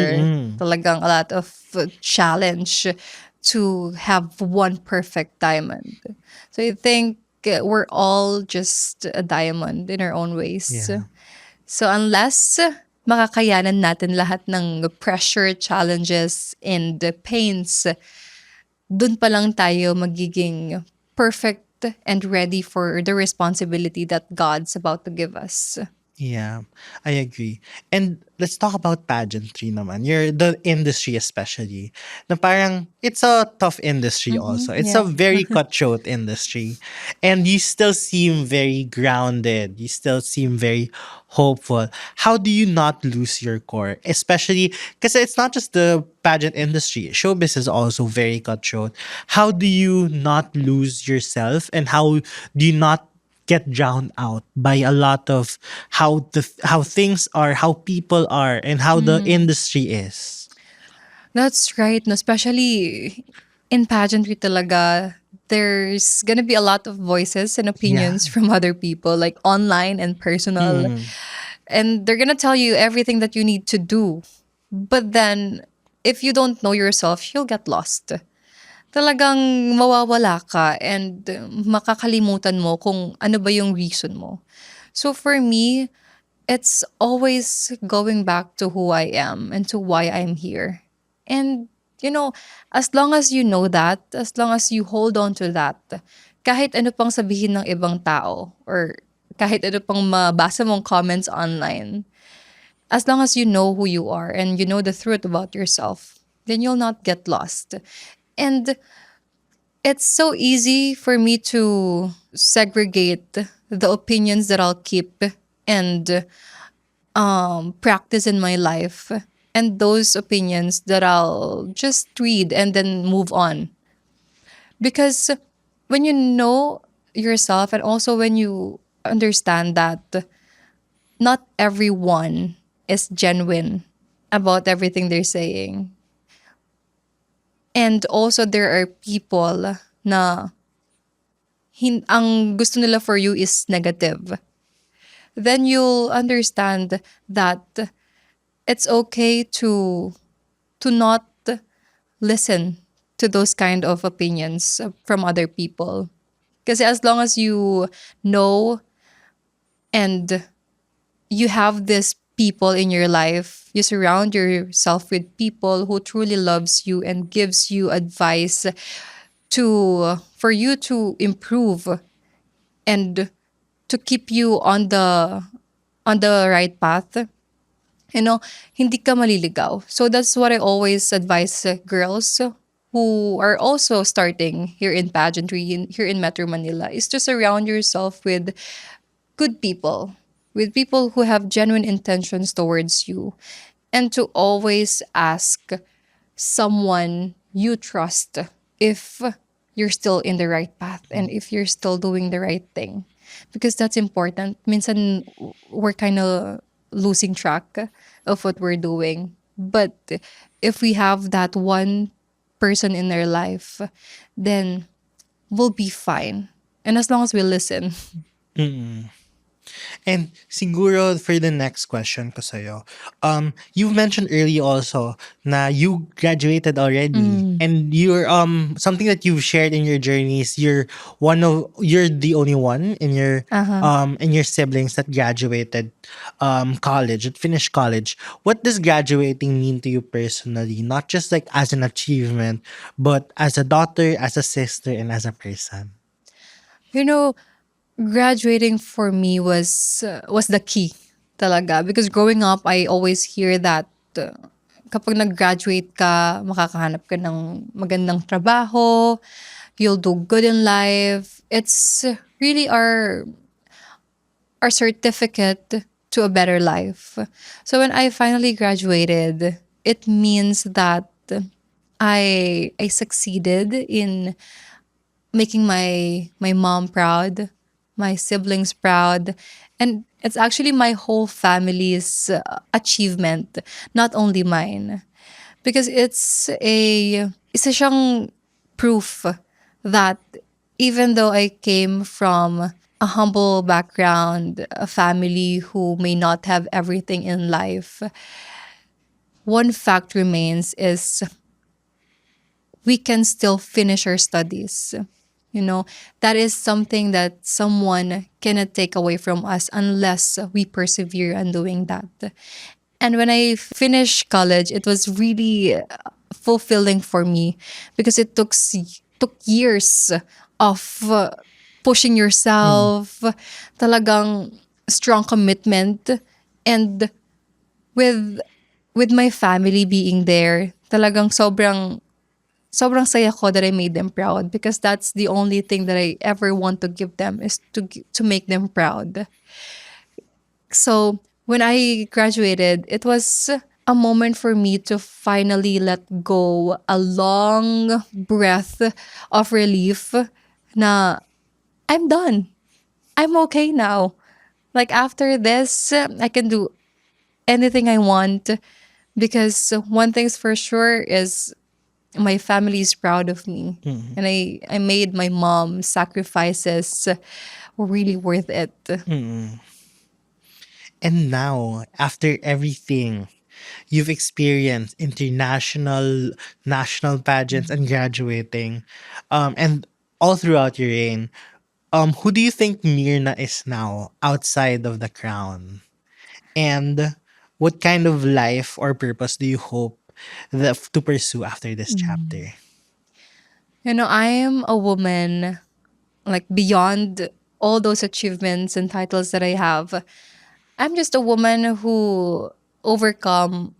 talagang a lot of challenge to have one perfect diamond. So I think we're all just a diamond in our own ways. Yeah. So unless makakayanan natin lahat ng pressure, challenges, and pains, dun pa lang tayo magiging perfect and ready for the responsibility that God's about to give us. Yeah, I agree. And let's talk about pageantry naman. The industry especially. Na parang, it's a tough industry also. It's a yeah. very cutthroat industry. And you still seem very grounded. You still seem very hopeful. How do you not lose your core? Especially, because it's not just the pageant industry. Showbiz is also very cutthroat. How do you not lose yourself? And how do you not get drowned out by a lot of how things are, how people are, and how the industry is? That's right. No, especially in pageantry talaga, there's gonna be a lot of voices and opinions from other people, like online and personal. And they're gonna tell you everything that you need to do. But then, if you don't know yourself, you'll get lost. Talagang mawawala ka and makakalimutan mo kung ano ba yung reason mo. So for me, it's always going back to who I am and to why I'm here. And, as long as you know that, as long as you hold on to that, kahit ano pang sabihin ng ibang tao or kahit ano pang mabasa mong comments online, as long as you know who you are and you know the truth about yourself, then you'll not get lost. And it's so easy for me to segregate the opinions that I'll keep and practice in my life and those opinions that I'll just read and then move on. Because when you know yourself and also when you understand that not everyone is genuine about everything they're saying. And also there are people na ang gusto nila for you is negative. then you'll understand that it's okay to not listen to those kind of opinions from other people. Because as long as you know and you have these people in your life, you surround yourself with people who truly loves you and gives you advice to for you to improve and to keep you on the right path, hindi ka maliligaw. So that's what I always advise girls who are also starting here in pageantry here in Metro Manila is to surround yourself with good people, with people who have genuine intentions towards you, and to always ask someone you trust if you're still in the right path and if you're still doing the right thing. Because that's important. Minsan, we're kind of losing track of what we're doing. But if we have that one person in their life, then we'll be fine. And as long as we listen. And siguro for the next question ko sa'yo, you mentioned earlier also na you graduated already and you're something that you've shared in your journeys, you're the only one in your siblings that graduated college, that finished college. What does graduating mean to you personally? Not just like as an achievement, but as a daughter, as a sister, and as a person. You know, graduating for me was the key talaga because growing up I always hear that kapag nag-graduate ka makakahanap ka ng magandang trabaho, you'll do good in life. It's really our certificate to a better life. So when I finally graduated, it means that I succeeded in making my mom proud, my siblings proud, and it's actually my whole family's achievement, not only mine. Because isa siyang proof that even though I came from a humble background, a family who may not have everything in life, one fact remains is we can still finish our studies. That is something that someone cannot take away from us unless we persevere in doing that. And when I finished college, it was really fulfilling for me because it took years of pushing yourself, talagang strong commitment, and with my family being there, talagang sobrang saya ko that I made them proud because that's the only thing that I ever want to give them is to make them proud. So when I graduated, it was a moment for me to finally let go a long breath of relief na I'm done. I'm okay now. Like after this, I can do anything I want because one thing's for sure is my family is proud of me. And I made my mom's sacrifices really worth it. And now, after everything you've experienced, international, national pageants, and graduating, and all throughout your reign, who do you think Mirna is now outside of the crown? And what kind of life or purpose do you hope to pursue after this chapter? I am a woman, like beyond all those achievements and titles that I have. I'm just a woman who overcome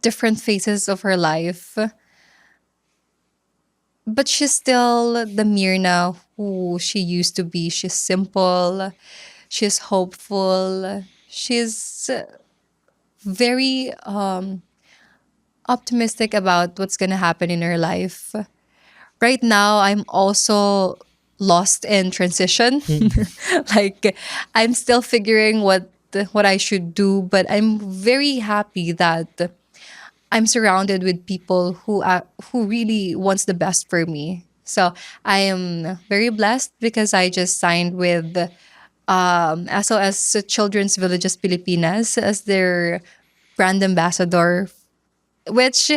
different phases of her life. But she's still the Mirna who she used to be. She's simple, she's hopeful, she's very optimistic about what's gonna happen in her life. Right now, I'm also lost in transition. Like I'm still figuring what I should do, but I'm very happy that I'm surrounded with people who really wants the best for me. So I am very blessed because I just signed with SOS Children's Villages Pilipinas as their brand ambassador, which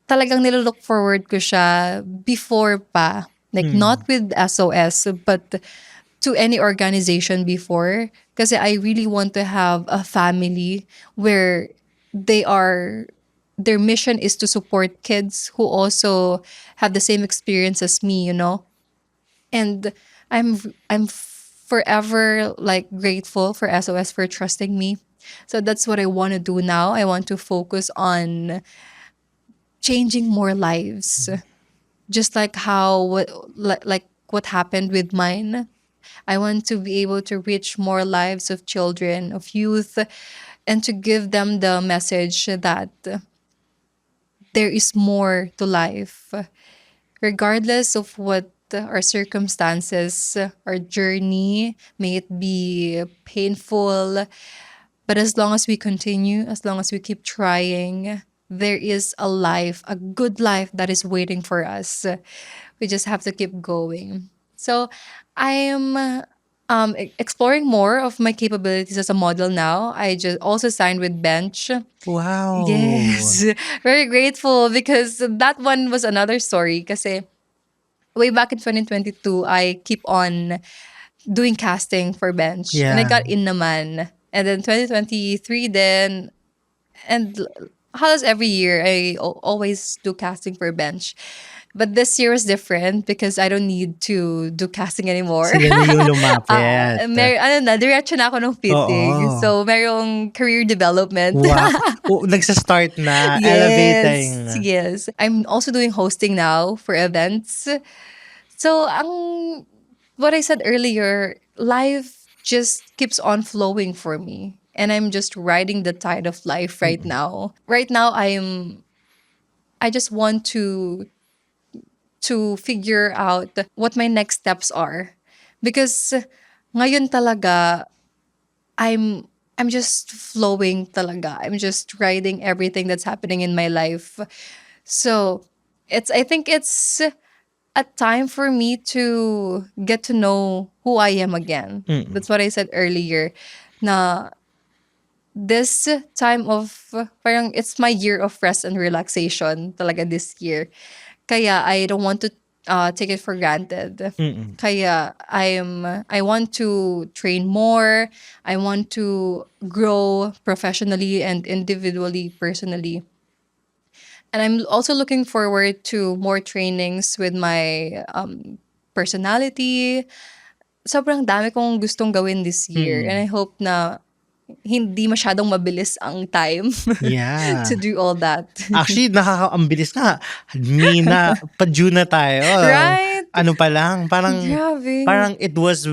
talagang nilolook forward ko siya before pa. Like, not with SOS, but to any organization before. Kasi I really want to have a family where they are, their mission is to support kids who also have the same experience as me, you know? And I'm forever like grateful for SOS for trusting me. So that's what I want to do now. I want to focus on changing more lives, just like how like what happened with mine. I want to be able to reach more lives of children, of youth, and to give them the message that there is more to life, regardless of what our circumstances, our journey, may it be painful, but as long as we continue, as long as we keep trying, there is a life, a good life that is waiting for us. We just have to keep going. So I am exploring more of my capabilities as a model now. I just also signed with Bench. Wow. Yes, very grateful because that one was another story. Kasi way back in 2022, I keep on doing casting for Bench. And I Yeah. got in naman. And then 2023 then, and halos every year, I always do casting for Bench. But this year was different because I don't need to do casting anymore. Sila na yung lumapit. Diretso na ako ng fitting. Oo. So, merong career development. Wow. Nagsa-start na. Elevating. Yes. I'm also doing hosting now for events. So, what I said earlier, life just keeps on flowing for me. And I'm just riding the tide of life right now. Right now, I just want to figure out what my next steps are. Because ngayon talaga, I'm just flowing talaga. I'm just riding everything that's happening in my life. So, I think it's a time for me to get to know who I am again. That's what I said earlier. Na this time of, parang it's my year of rest and relaxation talaga this year. Kaya I don't want to take it for granted. Kaya I want to train more. I want to grow professionally and individually, personally. And I'm also looking forward to more trainings with my personality. Sobrang dami kong gustong gawin this year. And I hope na hindi masyadong mabilis ang time Yeah. to do all that. Actually, nakakaambilis nga. Pa-June na tayo. Right? Ano pa lang, Grabe. parang it was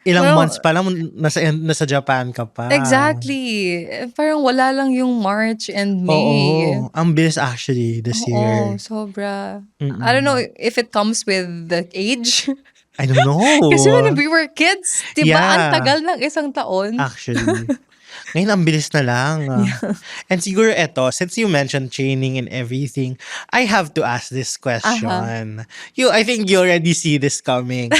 ilang Well, months pa lang, nasa Japan ka pa. Exactly. Parang wala lang yung March and May. Oo. Ang bilis actually this year. Oo, sobra. I don't know if it comes with the age. I don't know. Kasi when we were kids, di ba, ang Yeah. tagal ng isang taon. Actually. Ngayon, ang bilis na lang. And siguro eto, since you mentioned training and everything, I have to ask this question. I think you already see this coming.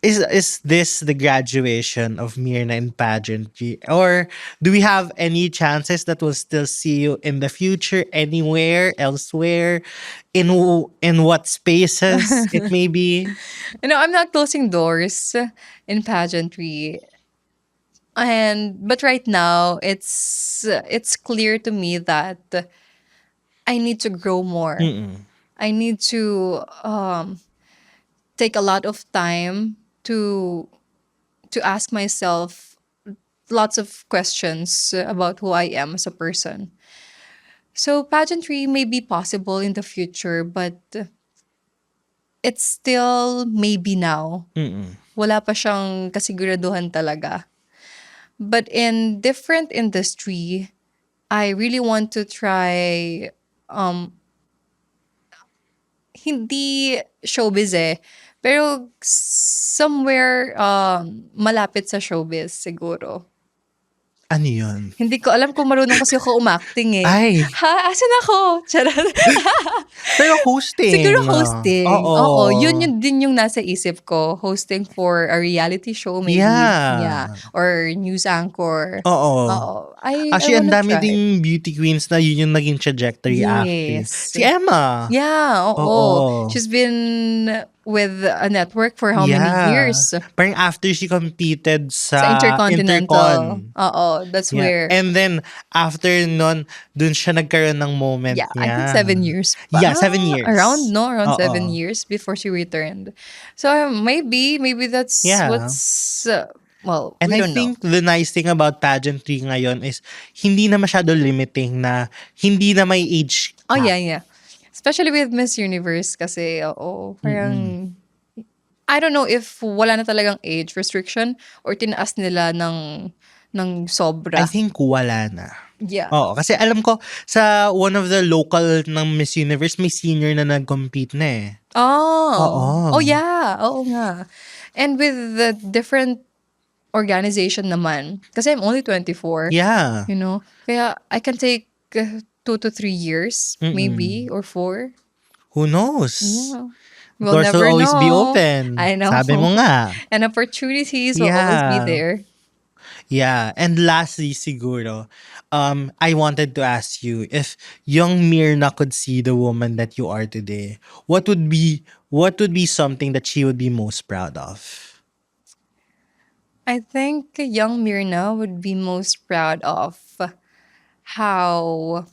Is this the graduation of Mirna in pageantry? Or do we have any chances that we'll still see you in the future, anywhere, elsewhere, in what spaces it may be? I'm not closing doors in pageantry. But right now, it's clear to me that I need to grow more. I need to take a lot of time to ask myself lots of questions about who I am as a person. So pageantry may be possible in the future, but it's still maybe now. Wala pa siyang kasiguraduhan talaga. But in different industry, I really want to try hindi showbiz pero somewhere malapit sa showbiz siguro. Ano yun? Hindi ko alam kung marunong kasi ako umacting eh. Ay, Ha? Asan ako? Charot. pero hosting. Siguro hosting. Oo. Oo, yun din yung nasa isip ko. Hosting for a reality show maybe. Yeah. Yeah. Or news anchor. Oo. Oo. I Actually, ang wanna dami try. ding beauty queens na yun yung naging trajectory after. Yes. Si Emma. Yeah, oo. Oo. She's been with a network for how many Yeah. years? Parang after she competed Sa sa Intercontinental. Intercon. Oo, that's Yeah. where, And then, after nun, dun siya nagkaroon ng moment yeah, I think niya. 7 years pa. Yeah, 7 years. Around, no? Around 7 Oo. years before she returned. So, maybe that's Yeah. what's, well, And we I don't know. think the nice thing about pageantry ngayon is hindi na masyado limiting na hindi na may age Oh, cap. yeah. Especially with Miss Universe kasi, parang, I don't know if wala na talagang age restriction or tinaas nila ng sobra. I think wala na. Yeah. Oo, kasi alam ko sa one of the local ng Miss Universe, may senior na nag-compete na eh. Oh. Oo. Oh, yeah. Oo nga. And with the different organization naman, kasi I'm only 24, Yeah. you know, kaya I can take 2 to 3 years, maybe, or 4. Who knows? Yeah. We'll Doors never will always be know. open. I know. Sabi mo nga. And opportunities will always be Yeah. there. Yeah. And lastly, siguro, I wanted to ask you if young Mirna could see the woman that you are today, what would be something that she would be most proud of? I think young Mirna would be most proud of how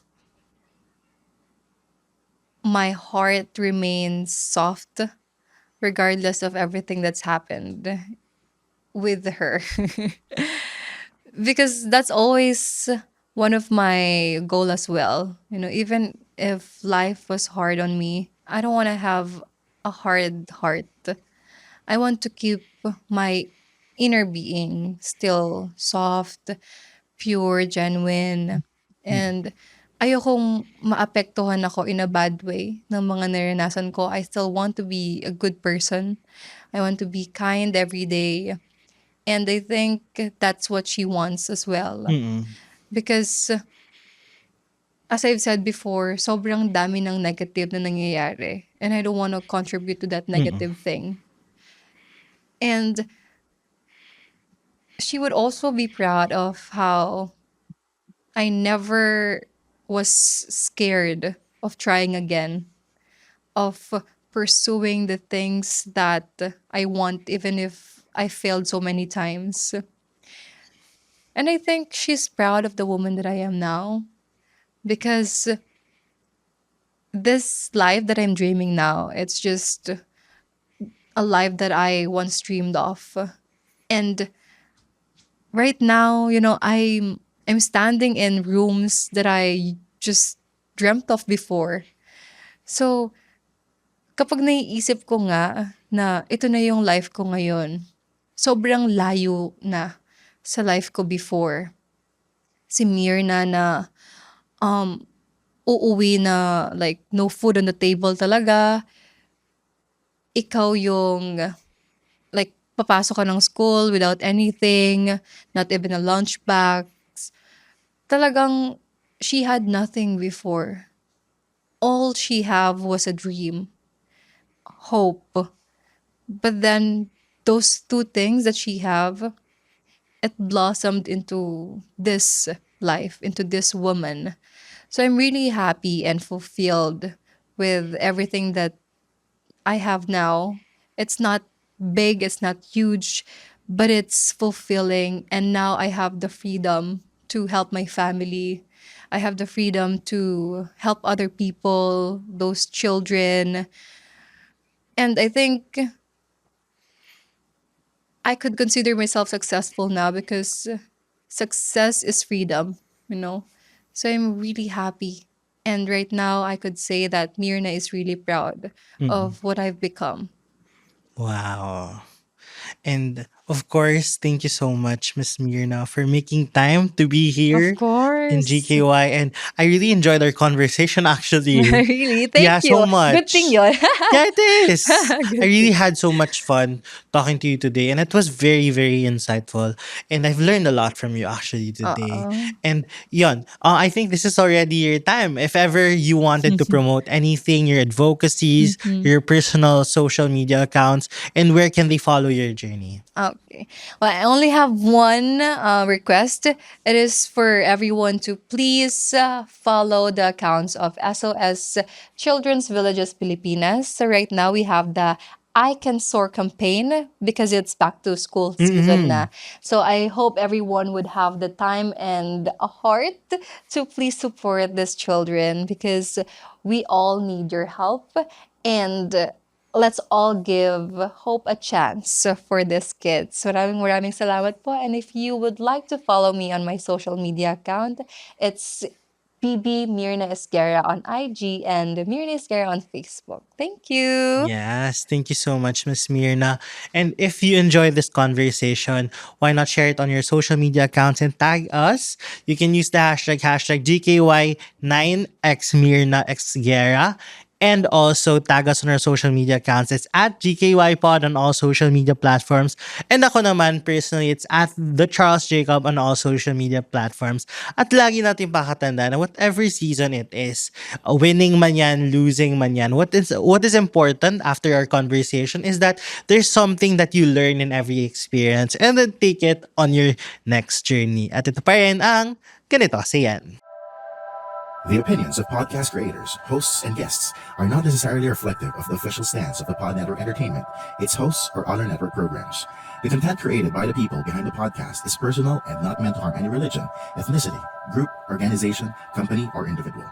my heart remains soft regardless of everything that's happened with her. Because that's always one of my goal as well. You know, even if life was hard on me, I don't want to have a hard heart. I want to keep my inner being still soft, pure, genuine, and ayokong maapektuhan ako in a bad way ng mga naranasan ko. I still want to be a good person. I want to be kind every day. And I think that's what she wants as well. Because, as I've said before, sobrang dami ng negative na nangyayari. And I don't want to contribute to that negative thing. And she would also be proud of how I never was scared of trying again, of pursuing the things that I want, even if I failed so many times. And I think she's proud of the woman that I am now because this life that I'm dreaming now, it's just a life that I once dreamed of. And right now, you know, I'm standing in rooms that I just dreamt of before. So, kapag naiisip ko nga na ito na yung life ko ngayon, sobrang layo na sa life ko before. Si Mirna na uuwi na like no food on the table talaga. Ikaw yung like papasok ka ng school without anything, not even a lunch bag. Talagang she had nothing before. All she have was a dream, hope. But then those two things that she have, it blossomed into this life, into this woman. So I'm really happy and fulfilled with everything that I have now. It's not big, it's not huge, but it's fulfilling. And now I have the freedom to help my family. I have the freedom to help other people, those children. And I think I could consider myself successful now because success is freedom, you know? So I'm really happy. And right now, I could say that Mirna is really proud of what I've become. Wow. And Of course, thank you so much, Miss Mirna, for making time to be Of here in course. GKY. And I really enjoyed our conversation, actually. Really? Yeah, Thank so you. Good thing much. yun. Yeah, it is. I Good really thing. had so much fun talking to you today, and it was very, very insightful. And I've learned a lot from you actually today. Oo. And yon, I think this is already your time. If ever you wanted to promote anything, your advocacies, Mhm. your personal social media accounts, and where can they follow your journey? Okay. Well, I only have one request. It is for everyone to please follow the accounts of SOS Children's Villages Pilipinas. So right now we have the I Can Soar campaign because it's back to school season Mm-hmm. na. So I hope everyone would have the time and a heart to please support these children because we all need your help and let's all give hope a chance for these kids. Maraming salamat po. And if you would like to follow me on my social media account, it's BB Mirna Esguerra on IG and Mirna Esguerra on Facebook. Thank you. Yes, thank you so much, Miss Mirna. And if you enjoyed this conversation, why not share it on your social media accounts and tag us? You can use the hashtag GKY9XMirnaXguerra. And also tag us on our social media accounts. It's at GKYPod on all social media platforms. And ako naman, personally, it's at The Charles Jacob on all social media platforms. At lagi natin pakatanda na whatever season it is, winning man yan, losing man yan, what is important after our conversation is that there's something that you learn in every experience and then take it on your next journey. At ito pa rin ang ganito kasi yan. The opinions of podcast creators, hosts, and guests are not necessarily reflective of the official stance of the Pod Network Entertainment, its hosts, or other network programs. The content created by the people behind the podcast is personal and not meant to harm any religion, ethnicity, group, organization, company, or individual.